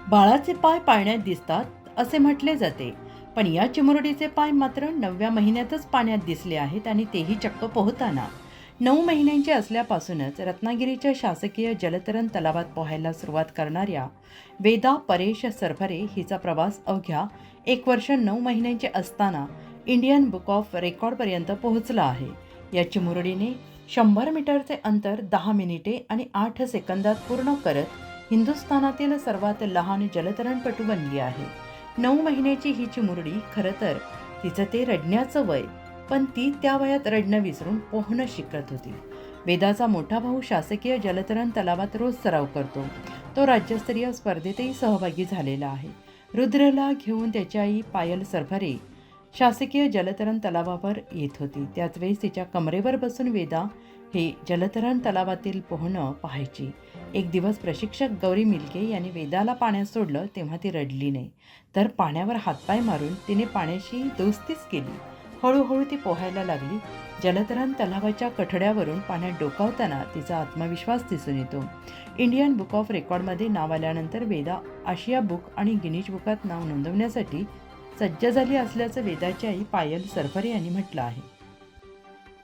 बाळाचे पाय पाळण्यात दिसतात असे म्हटले जाते, पण या चिमुरडीचे पाय मात्र 9व्या महिन्यातच पाण्यात दिसले आहेत आणि तेही चक्क पोहताना. 9 महिन्यांची असल्यापासूनच रत्नागिरीच्या शासकीय जलतरण तलावात पोहायला सुरुवात करणाऱ्या वेदा परेश सरफरे हिचा प्रवास अवघ्या 1 वर्ष 9 महिन्यांचे असताना इंडियन बुक ऑफ रेकॉर्डपर्यंत पोहोचला आहे. या चिमुरडीने 100 मीटरचे अंतर 10 मिनिटे आणि 8 सेकंदात पूर्ण करत हिंदुस्थानातील सर्वात लहान जलतरणपटू बनली आहे. 9 महिन्याची ही चिमुरडी खरं तर तिचं ते रडण्याचं वय, पण ती त्या वयात रडणं विसरून पोहणं शिकत होती. वेदाचा मोठा भाऊ शासकीय जलतरण तलावात रोज सराव करतो. तो राज्यस्तरीय स्पर्धेतही सहभागी झालेला आहे. रुद्रला घेऊन त्याची आई पायल सरफरे शासकीय जलतरण तलावावर येत होती. त्याच वेळेस तिच्या कमरेवर बसून वेदा हे जलतरण तलावातील पोहणं पाहायची. एक दिवस प्रशिक्षक गौरी मिल्के यांनी वेदाला पाण्यात सोडलं तेव्हा ती रडली नाही, तर पाण्यावर हातपाय मारून तिने पाण्याशी दोस्तीच केली. हळूहळू ती पोहायला लागली. जलतरण तलावाच्या कठड्यावरून पाण्यात डोकावताना तिचा आत्मविश्वास दिसून येतो. इंडियन बुक ऑफ रेकॉर्डमध्ये नाव आल्यानंतर वेदा आशिया बुक आणि गिनीज बुकात नाव नोंदवण्यासाठी सज्ज झाली असल्याचं वेदाची आई पायल सरफरे यांनी म्हटलं आहे.